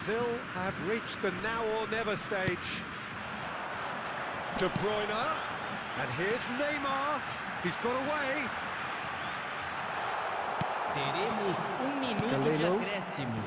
Brazil have reached the now or never stage. De Bruyne, and here's Neymar. He's got away. Teremos minuto de Galeno. acréscimo.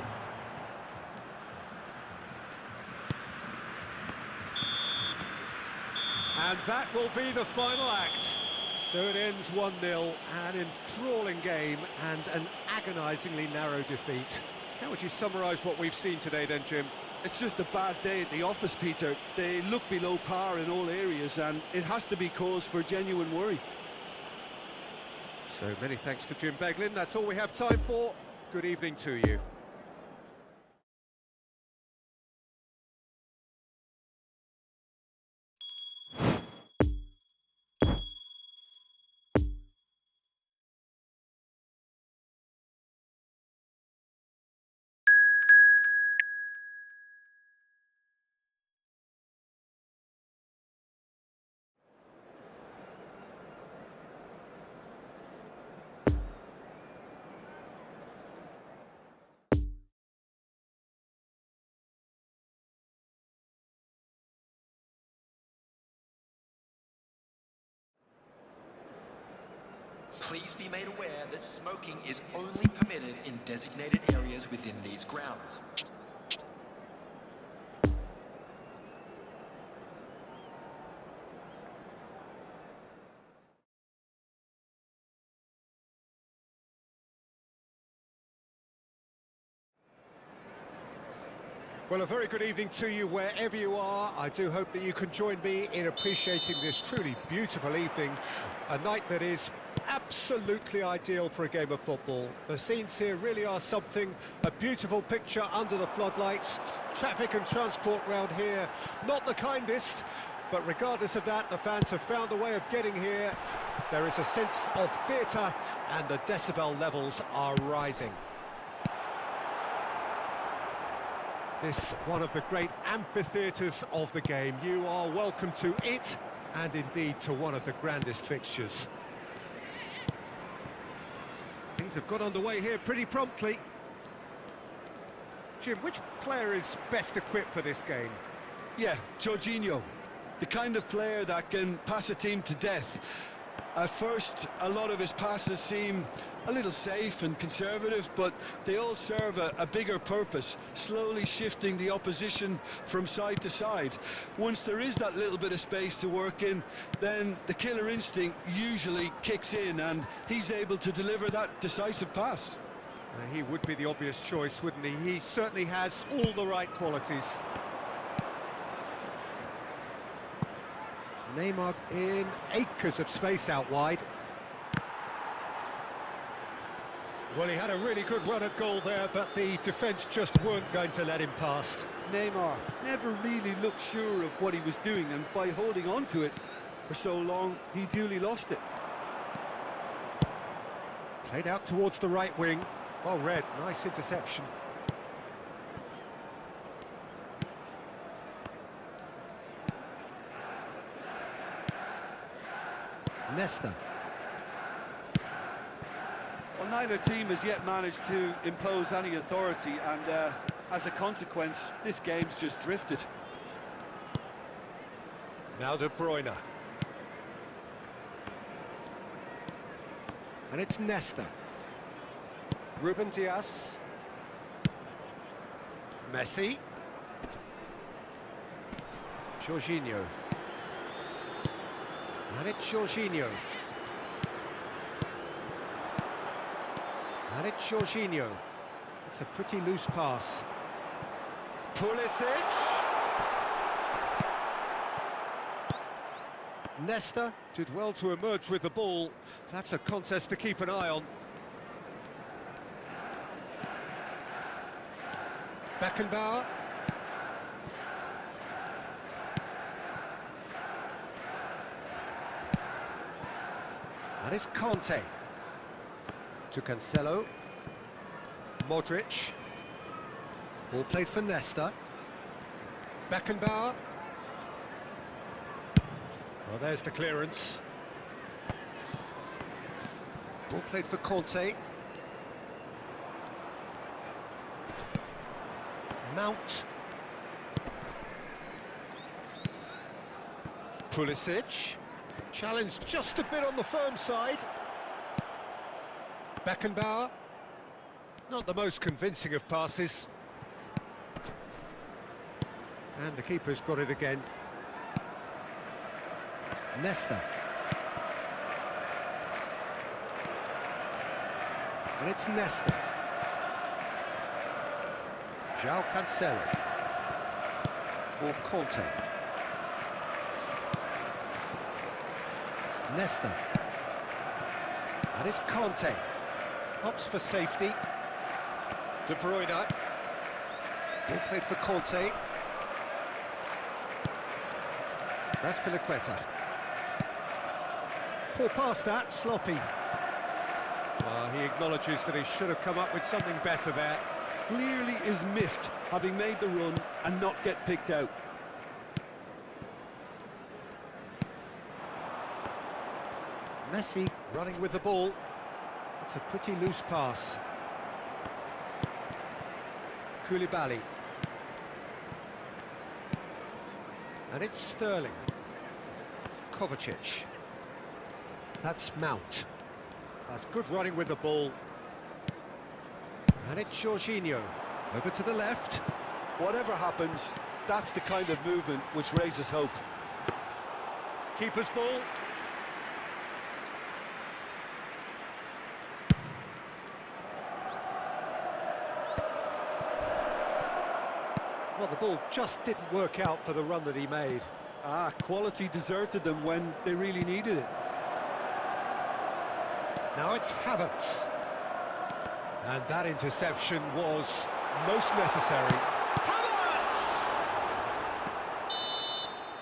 And that will be the final act. So it ends 1-0, an enthralling game and an agonisingly narrow defeat. How would you summarise what we've seen today then, Jim? It's just a bad day at the office, Peter. They look below par in all areas, and it has to be cause for genuine worry. So many thanks to Jim Beglin. That's all we have time for. Good evening to you. Please be made aware that smoking is only permitted in designated areas within these grounds. Well, a very good evening to you wherever you are. I do hope that you can join me in appreciating this truly beautiful evening, a night that is absolutely ideal for a game of football. The scenes here really are something, a beautiful picture under the floodlights. Traffic and transport round here, not the kindest, but regardless of that, the fans have found a way of getting here. There is a sense of theatre and the decibel levels are rising. This one of the great amphitheatres of the game. You are welcome to it, and indeed to one of the grandest fixtures. Things have got underway here pretty promptly. Jim, which player is best equipped for this game? Yeah, Jorginho. The kind of player that can pass a team to death. At first, a lot of his passes seem a little safe and conservative, but they all serve a bigger purpose, slowly shifting the opposition from side to side. Once there is that little bit of space to work in, then the killer instinct usually kicks in, and he's able to deliver that decisive pass. He would be the obvious choice, wouldn't he? He certainly has all the right qualities. Neymar in acres of space out wide. Well, he had a really good run at goal there, but the defence just weren't going to let him past. Neymar never really looked sure of what he was doing, and by holding on to it for so long, he duly lost it. Played out towards the right wing. Well read, nice interception. Nesta. Well, neither team has yet managed to impose any authority, and as a consequence, this game's just drifted. Now De Bruyne. And it's Nesta. Ruben Dias. Messi. Jorginho. And it's Jorginho. And it's Jorginho. It's a pretty loose pass. Pulisic. Nesta did well to emerge with the ball. That's a contest to keep an eye on. Beckenbauer. And it's Conte. To Cancelo. Modric. Ball played for Nesta. Beckenbauer. Well, there's the clearance. Ball played for Conte. Mount. Pulisic. Challenged just a bit on the firm side. Beckenbauer. Not the most convincing of passes. And the keeper's got it again. Nesta. And it's Nesta. João Cancelo. For Contra. Nesta. And it's Conte. Opts for safety. De Bruyne. Ball played for Conte. That's Piliqueta. Poor pass that, sloppy. Well, he acknowledges that he should have come up with something better there. Clearly is miffed, having made the run and not get picked out. Messi running with the ball. It's a pretty loose pass. Koulibaly. And it's Sterling. Kovacic. That's Mount. That's good running with the ball. And it's Jorginho. Over to the left. Whatever happens, that's the kind of movement which raises hope. Keeper's ball. Well, the ball just didn't work out for the run that he made. Quality deserted them when they really needed it. Now it's Havertz. And that interception was most necessary. Havertz!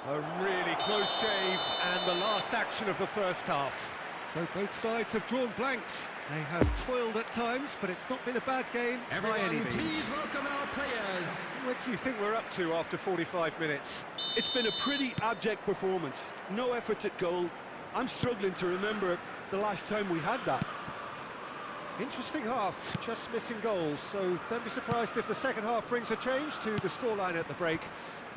A really close shave and the last action of the first half. So both sides have drawn blanks. They have toiled at times, but it's not been a bad game by any Everyone, means. please welcome our players. What do you think we're up to after 45 minutes? It's been a pretty abject performance. No efforts at goal. I'm struggling to remember the last time we had that. Interesting half, just missing goals, so don't be surprised if the second half brings a change to the scoreline at the break,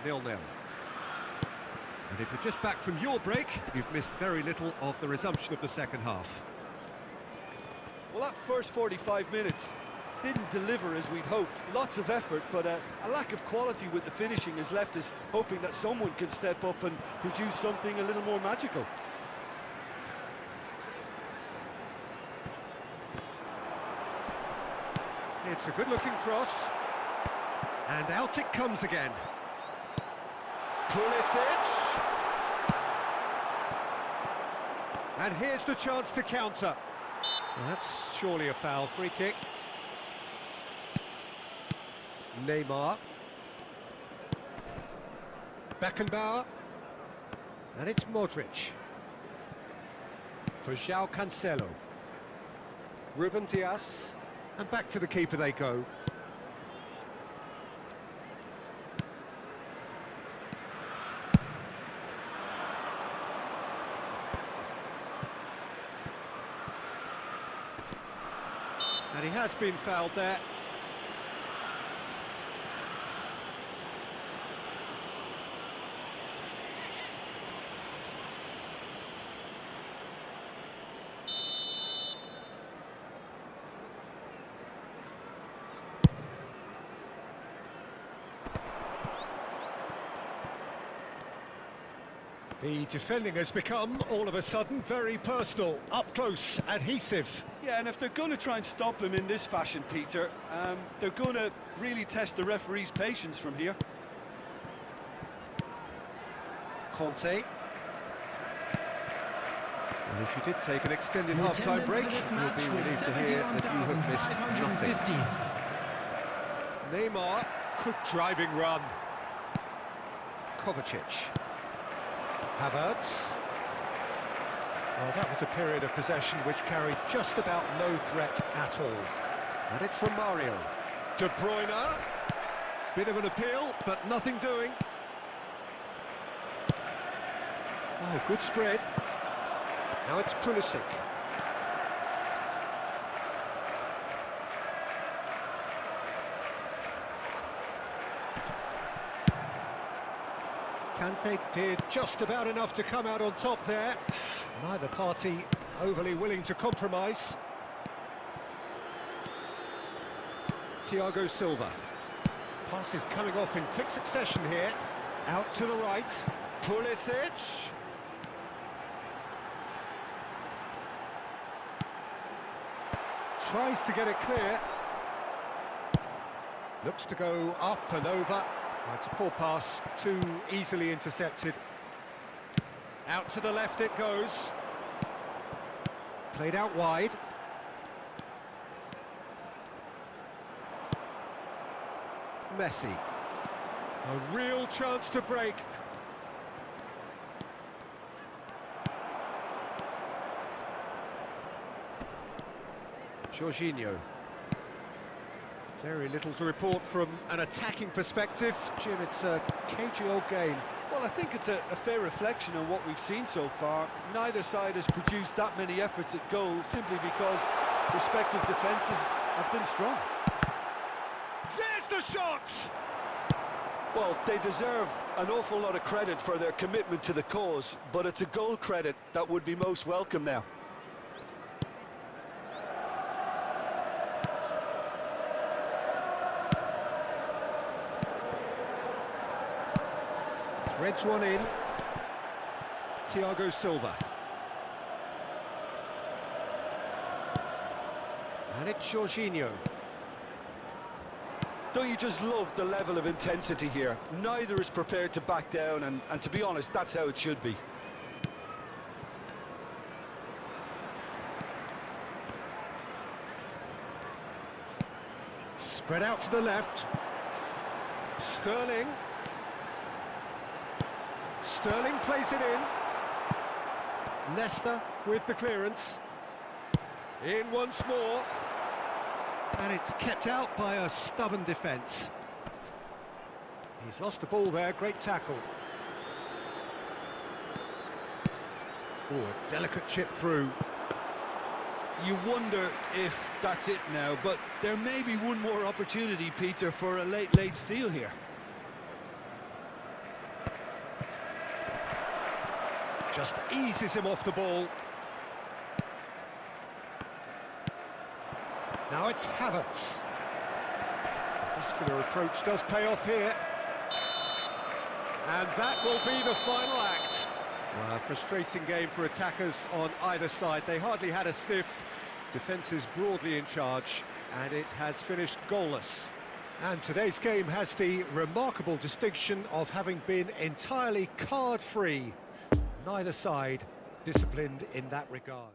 0-0. And if you're just back from your break, you've missed very little of the resumption of the second half. Well, that first 45 minutes didn't deliver as we'd hoped. Lots of effort, but a lack of quality with the finishing has left us hoping that someone can step up and produce something a little more magical. It's a good-looking cross. And out it comes again. Pulisic. And here's the chance to counter. Well, that's surely a foul. Free kick. Neymar. Beckenbauer. And it's Modric. For João Cancelo. Ruben Dias. And back to the keeper they go. And he has been fouled there. The defending has become, all of a sudden, very personal, up close, adhesive. Yeah, and if they're going to try and stop him in this fashion, Peter, they're going to really test the referee's patience from here. Conte. Well, if you did take an extended half-time break, you'll be relieved to hear that you have missed nothing. Neymar, good driving run. Kovacic. Havertz. Well, that was a period of possession which carried just about no threat at all. And it's Romario. De Bruyne. Bit of an appeal, but nothing doing. Oh, good spread. Now it's Pulisic. Kante did just about enough to come out on top there. Neither party overly willing to compromise. Thiago Silva. Passes coming off in quick succession here. Out to the right. Pulisic. Tries to get it clear. Looks to go up and over. It's a poor pass, too easily intercepted. Out to the left it goes. Played out wide. Messi. A real chance to break. Jorginho. Very little to report from an attacking perspective. Jim, it's a cagey old game. Well, I think it's a fair reflection on what we've seen so far. Neither side has produced that many efforts at goal simply because respective defences have been strong. There's the shot! Well, they deserve an awful lot of credit for their commitment to the cause, but it's a goal credit that would be most welcome now. Threads one in. Thiago Silva. And it's Jorginho. Don't you just love the level of intensity here? Neither is prepared to back down, and to be honest, that's how it should be. Spread out to the left. Sterling. Sterling plays it in. Nesta with the clearance. In once more. And it's kept out by a stubborn defence. He's lost the ball there, great tackle. Oh, a delicate chip through. You wonder if that's it now, but there may be one more opportunity, Peter, for a late steal here. Just eases him off the ball. Now it's Havertz. Muscular approach does pay off here. And that will be the final act. Well, a frustrating game for attackers on either side. They hardly had a sniff. Defence is broadly in charge, and it has finished goalless. And today's game has the remarkable distinction of having been entirely card-free. Neither side disciplined in that regard.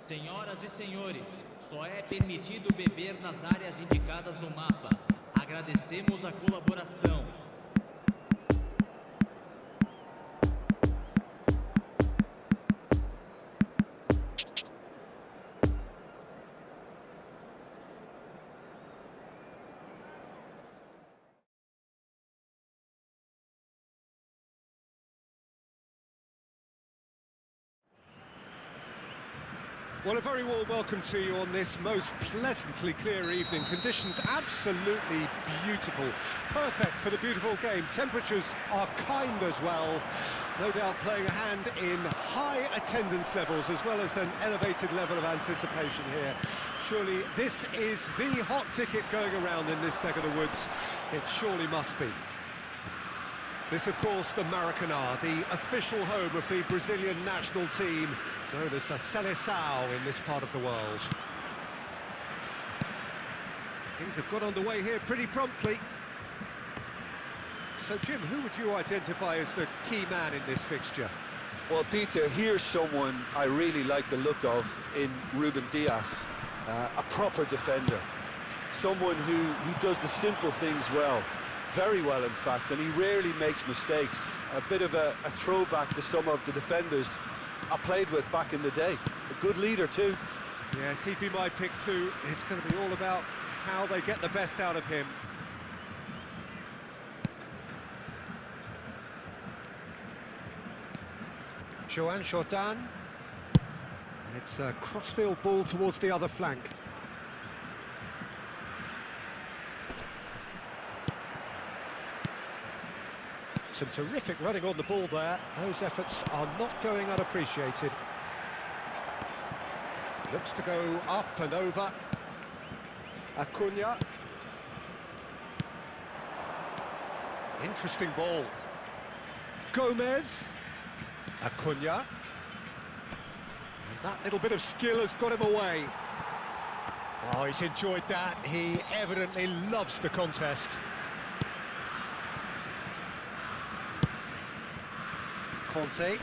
Senhoras e senhores, só é permitido beber nas áreas indicadas no mapa. Agradecemos a colaboração. Well, a very warm welcome to you on this most pleasantly clear evening. Conditions absolutely beautiful. Perfect for the beautiful game. Temperatures are kind as well. No doubt playing a hand in high attendance levels as well as an elevated level of anticipation here. Surely this is the hot ticket going around in this neck of the woods. It surely must be. This, of course, the Maracanã, the official home of the Brazilian national team, known as the Seleção in this part of the world. Things have got underway here pretty promptly. So, Jim, who would you identify as the key man in this fixture? Well, Peter, here's someone I really like the look of in Ruben Dias, a proper defender, someone who does the simple things well, very well in fact, and he rarely makes mistakes. A bit of a throwback to some of the defenders I played with back in the day. A good leader too. Yes, he'd be my pick too. It's going to be all about how they get the best out of him. Joan Jordan, and it's a crossfield ball towards the other flank. Some terrific running on the ball there. Those efforts are not going unappreciated. Looks to go up and over. Acuna. Interesting ball. Gomez. Acuna. And that little bit of skill has got him away. Oh, he's enjoyed that. He evidently loves the contest. Conte.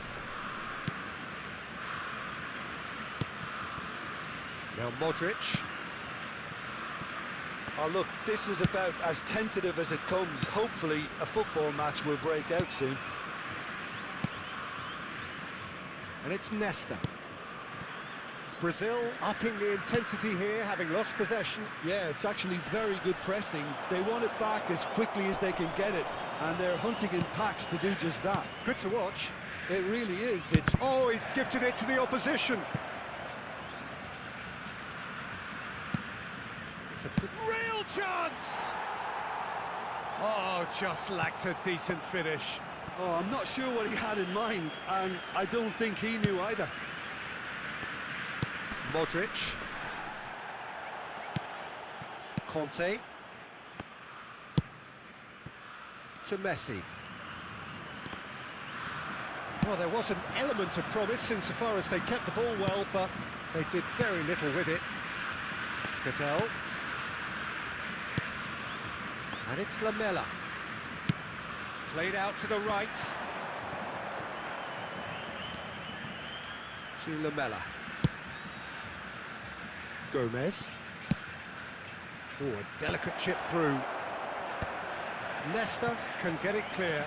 Now Modric. Oh look, this is about as tentative as it comes. Hopefully a football match will break out soon. And it's Nesta. Brazil upping the intensity here, having lost possession. Yeah, it's actually very good pressing. They want it back as quickly as they can get it, and they're hunting in packs to do just that. Good to watch. It really is. It's Oh, he's gifted it to the opposition. It's a real chance! Oh, just lacked a decent finish. Oh, I'm not sure what he had in mind, and I don't think he knew either. Modric. Conte. To Messi. Well, there was an element of promise insofar as they kept the ball well, but they did very little with it. Cadell. And it's Lamela. Played out to the right. To Lamela. Gomez. Oh, a delicate chip through. Nesta can get it clear.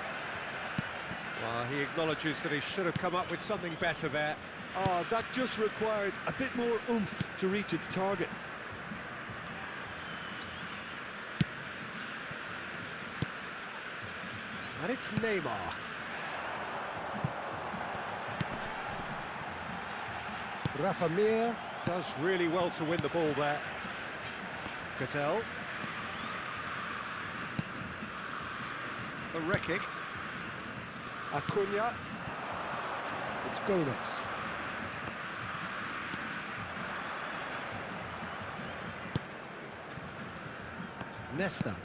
Well, he acknowledges that he should have come up with something better there. Oh, that just required a bit more oomph to reach its target. And it's Neymar. Rafa Mir does really well to win the ball there. Cadell. For Rekic. Acuna. It's Gomez. Nesta.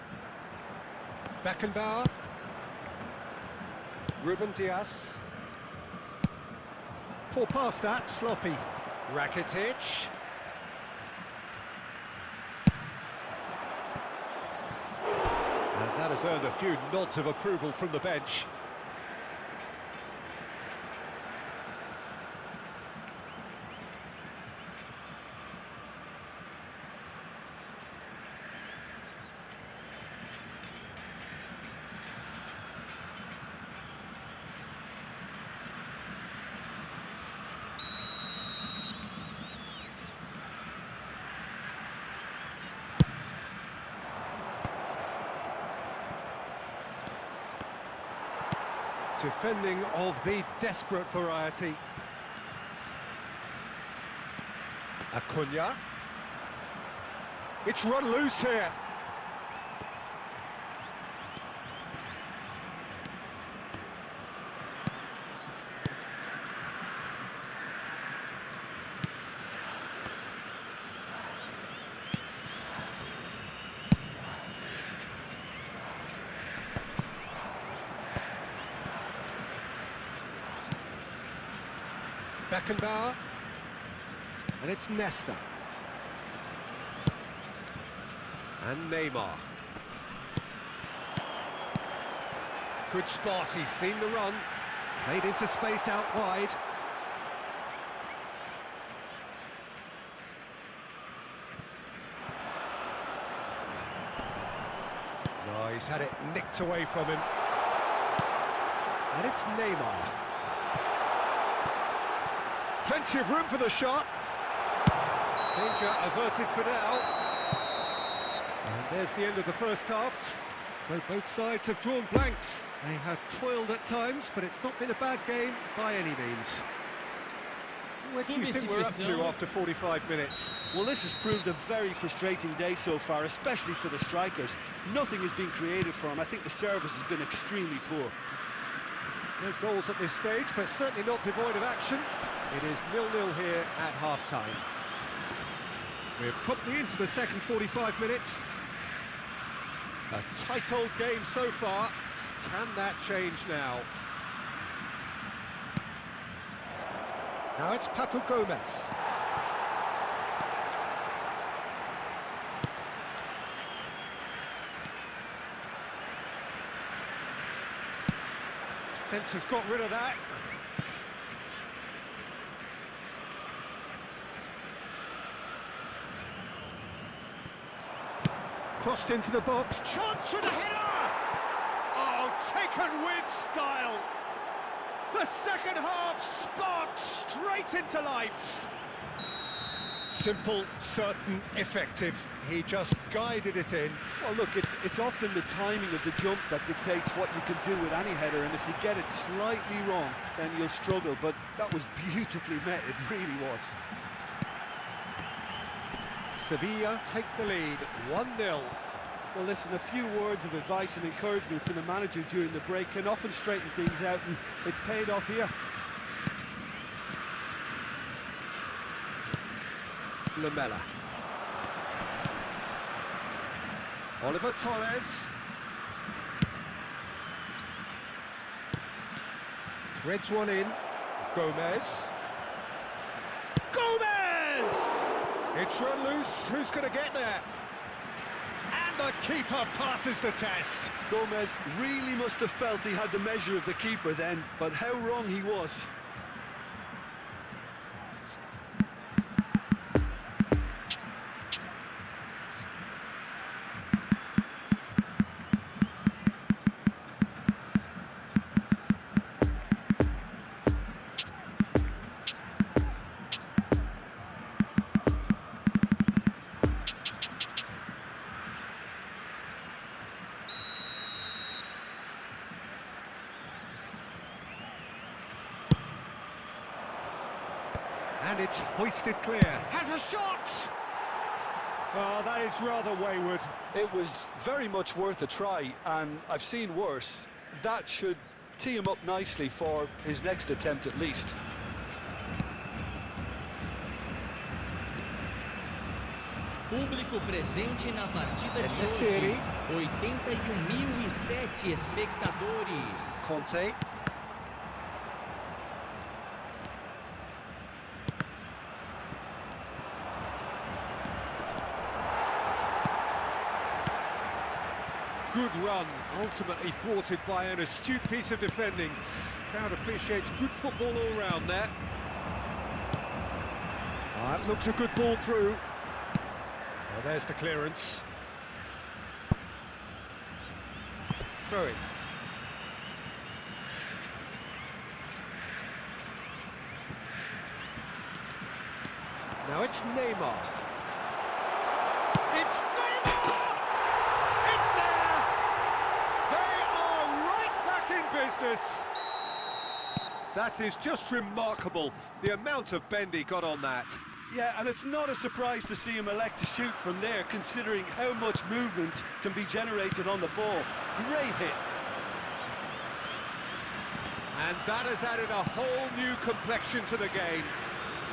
Beckenbauer. Ruben Dias. Poor pass that, sloppy. Rakitic. And that has earned a few nods of approval from the bench. Defending of the desperate variety. Acuna. It's run loose here. Beckenbauer, and it's Nesta. And Neymar. Good spot, he's seen the run. Played into space out wide. No, he's had it nicked away from him. And it's Neymar. Plenty of room for the shot. Danger averted for now. And there's the end of the first half. So both sides have drawn blanks. They have toiled at times, but it's not been a bad game by any means. Where do you think we're up to after 45 minutes? Well, this has proved a very frustrating day so far, especially for the strikers. Nothing has been created for them. I think the service has been extremely poor. No goals at this stage, but certainly not devoid of action. It is 0-0 here at half-time. We're promptly into the second 45 minutes. A tight old game so far. Can that change now? Now it's Papu Gomez. Defence has got rid of that. Crossed into the box. Chance for the header! Oh, taken with style. The second half sparked straight into life. Simple, certain, effective. He just guided it in. Well, look, it's often the timing of the jump that dictates what you can do with any header, and if you get it slightly wrong, then you'll struggle. But that was beautifully met, it really was. Sevilla take the lead, 1-0. Well, listen, a few words of advice and encouragement from the manager during the break can often straighten things out, and it's paid off here. Lamela. Oliver Torres. Threads one in. Gomez. Gomez! It's run loose. Who's going to get there? And the keeper passes the test. Gomez really must have felt he had the measure of the keeper then, but how wrong he was. And it's hoisted clear. Has a shot! Oh, that is rather wayward. It was very much worth a try, and I've seen worse. That should tee him up nicely for his next attempt at least. Público presente na partida de City. hoje. 81.007 espectadores. Conte. Good run, ultimately thwarted by an astute piece of defending. Crowd appreciates good football all round there. That looks a good ball through. Well, there's the clearance. Throw it. Now it's Neymar. It's Neymar! It's there! They are right back in business. That is just remarkable, the amount of bend he got on that. Yeah, and it's not a surprise to see him elect to shoot from there, considering how much movement can be generated on the ball. Great hit. And that has added a whole new complexion to the game.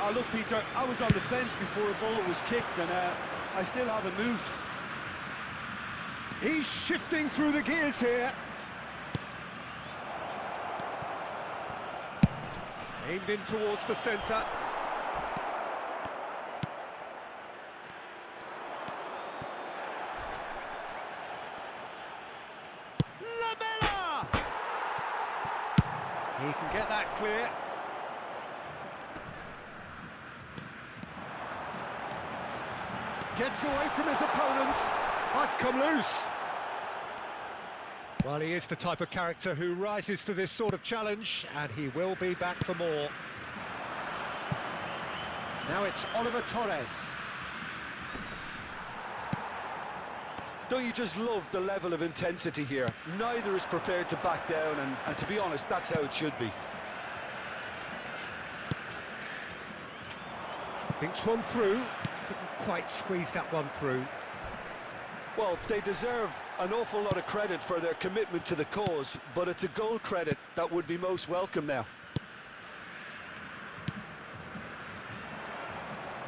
Oh, look, Peter, I was on the fence before a ball was kicked, and I still haven't moved. He's shifting through the gears here. Aimed in towards the centre. Lamela! He can get Gets away from his opponent. That's come loose. Well, he is the type of character who rises to this sort of challenge, and he will be back for more. Now it's Oliver Torres. Don't you just love the level of intensity here? Neither is prepared to back down, and to be honest, that's how it should be. Thinks one through. Couldn't quite squeeze that one through. Well, they deserve an awful lot of credit for their commitment to the cause, but it's a goal credit that would be most welcome now.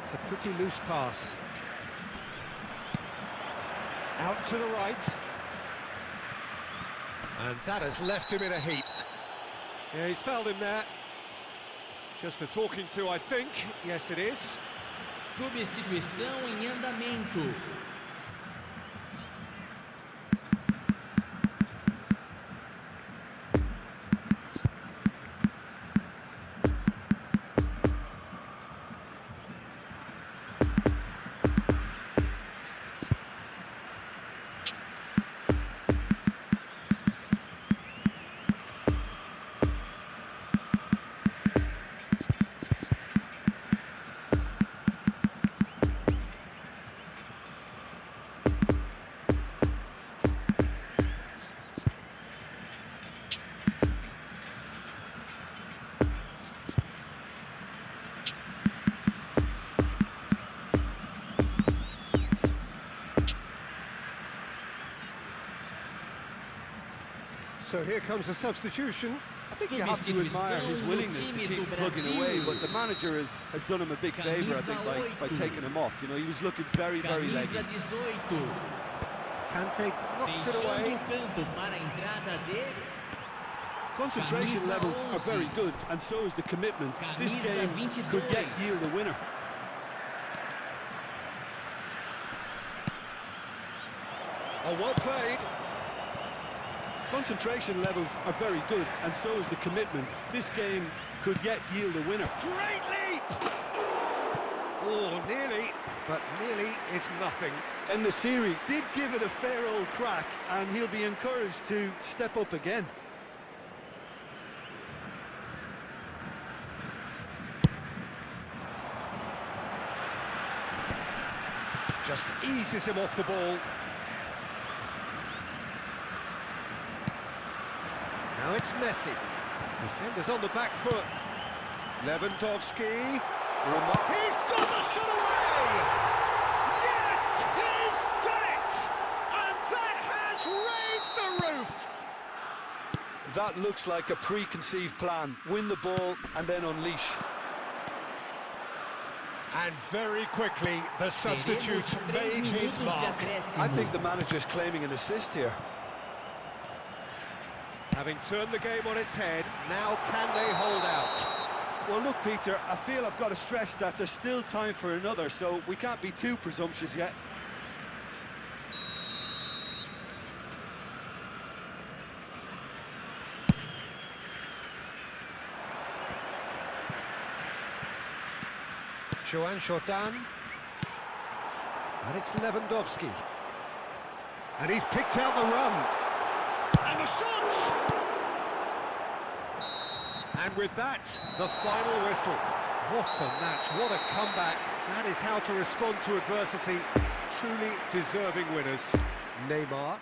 It's a pretty loose pass. Out to the right. And that has left him in a heap. Yeah, he's fouled him there. Just a talking to, I think. Yes, it is. Substituição em andamento. So here comes a substitution. I think you have to admire his willingness to keep plugging away, but the manager has done him a big favour, I think, by taking him off. You know, he was looking very, very leggy. Kante knocks it away. Concentration levels are very good, and so is the commitment. This game could yet yield a winner. Oh, well played. Concentration levels are very good, and so is the commitment. This game could yet yield a winner. Great leap! Oh, nearly, but nearly is nothing. And the series did give it a fair old crack, and he'll be encouraged to step up again. Just eases him off the ball. Now it's Messi. Defenders on the back foot. Lewandowski. He's got the shot away! Yes, he's done it! And that has raised the roof! That looks like a preconceived plan. Win the ball and then unleash. And very quickly, the substitute made his mark. I think the manager's claiming an assist here. Having turned the game on its head, now can they hold out? Well, look, Peter, I feel I've got to stress that there's still time for another, so we can't be too presumptuous yet. Joan Jordan. And it's Lewandowski. And he's picked out the run. And the shot! And with that, the final whistle. What a match, what a comeback. That is how to respond to adversity. Truly deserving winners. Neymar.